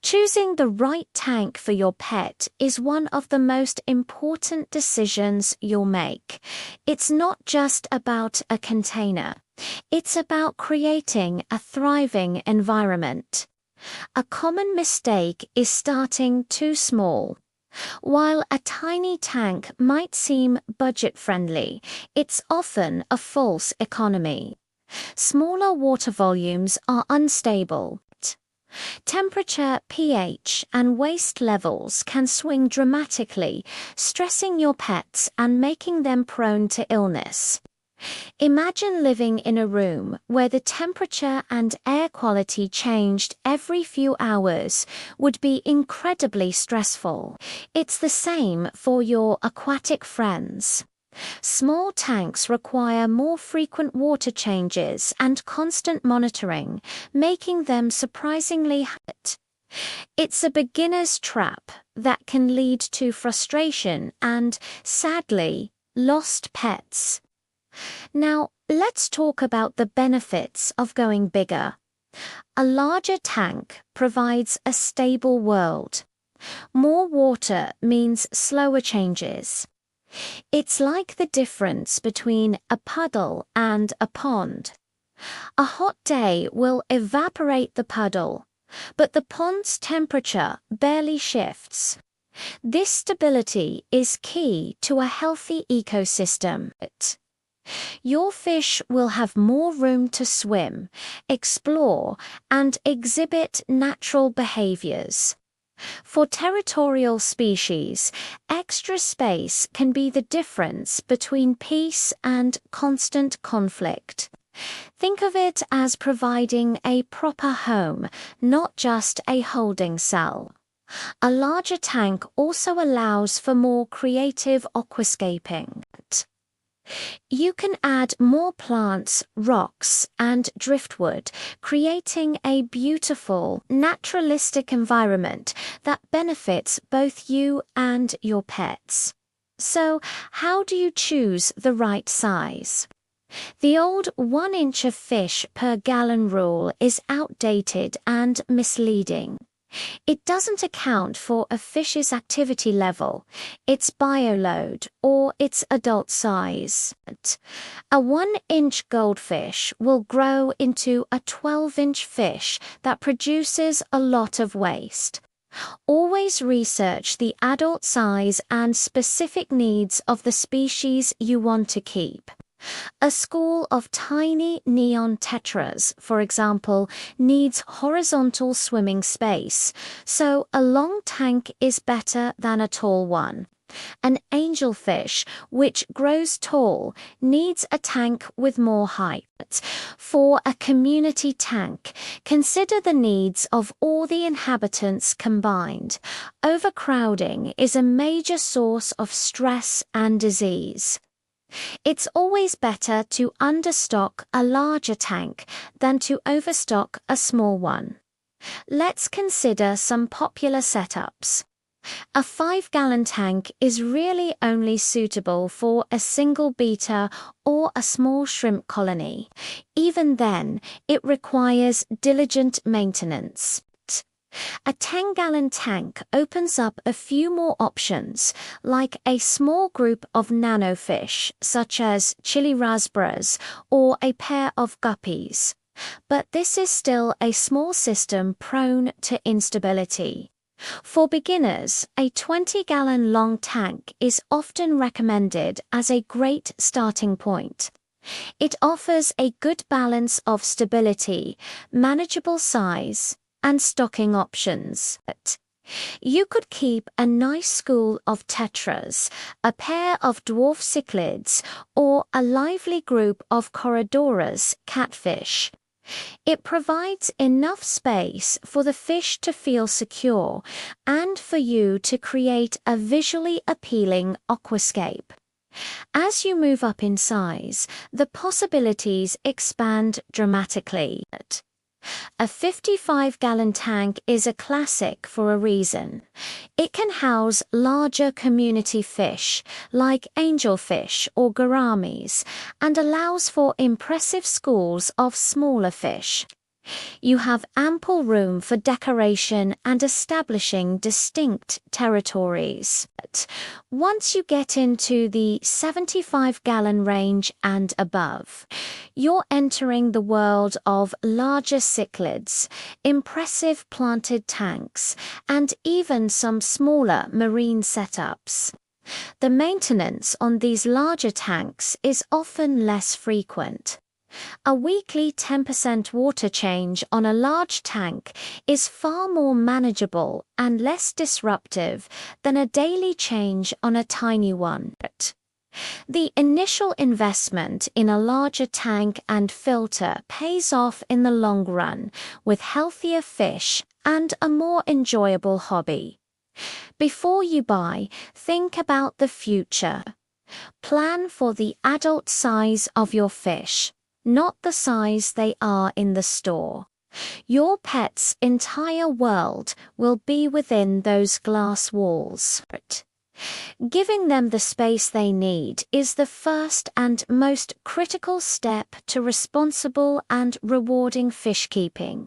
Choosing the right tank for your pet is one of the most important decisions you'll make. It's not just about a container. It's about creating a thriving environment. A common mistake is starting too small. While a tiny tank might seem budget-friendly, it's often a false economy. Smaller water volumes are unstable. Temperature, pH, and waste levels can swing dramatically, stressing your pets and making them prone to illness. Imagine living in a room where the temperature and air quality changed every few hours. Would be incredibly stressful. It's the same for your aquatic friends. Small tanks require more frequent water changes and constant monitoring, making them surprisingly hot. It's a beginner's trap that can lead to frustration and, sadly, lost pets. Now, let's talk about the benefits of going bigger. A larger tank provides a stable world. More water means slower changes. It's like the difference between a puddle and a pond. A hot day will evaporate the puddle, but the pond's temperature barely shifts. This stability is key to a healthy ecosystem. Your fish will have more room to swim, explore, and exhibit natural behaviors. For territorial species, extra space can be the difference between peace and constant conflict. Think of it as providing a proper home, not just a holding cell. A larger tank also allows for more creative aquascaping. You can add more plants, rocks, and driftwood, creating a beautiful, naturalistic environment that benefits both you and your pets. So, how do you choose the right size? The old 1 inch of fish per gallon rule is outdated and misleading. It doesn't account for a fish's activity level, its bioload, or its adult size. A 1-inch goldfish will grow into a 12-inch fish that produces a lot of waste. Always research the adult size and specific needs of the species you want to keep. A school of tiny neon tetras, for example, needs horizontal swimming space, so a long tank is better than a tall one. An angelfish, which grows tall, needs a tank with more height. For a community tank, consider the needs of all the inhabitants combined. Overcrowding is a major source of stress and disease. It's always better to understock a larger tank than to overstock a small one. Let's consider some popular setups. A 5-gallon tank is really only suitable for a single betta or a small shrimp colony. Even then, it requires diligent maintenance. A 10-gallon tank opens up a few more options, like a small group of nanofish, such as chili-raspberries, or a pair of guppies. But this is still a small system prone to instability. For beginners, a 20-gallon long tank is often recommended as a great starting point. It offers a good balance of stability, manageable size, and stocking options. You could keep a nice school of tetras, a pair of dwarf cichlids, or a lively group of corridoras catfish. It provides enough space for the fish to feel secure and for you to create a visually appealing aquascape. As you move up in size, the possibilities expand dramatically. A 55-gallon tank is a classic for a reason. It can house larger community fish, like angelfish or gouramis, and allows for impressive schools of smaller fish. You have ample room for decoration and establishing distinct territories. Once you get into the 75-gallon range and above, you're entering the world of larger cichlids, impressive planted tanks, and even some smaller marine setups. The maintenance on these larger tanks is often less frequent. A weekly 10% water change on a large tank is far more manageable and less disruptive than a daily change on a tiny one. The initial investment in a larger tank and filter pays off in the long run with healthier fish and a more enjoyable hobby. Before you buy, think about the future. Plan for the adult size of your fish, not the size they are in the store. Your pet's entire world will be within those glass walls. Giving them the space they need is the first and most critical step to responsible and rewarding fish keeping.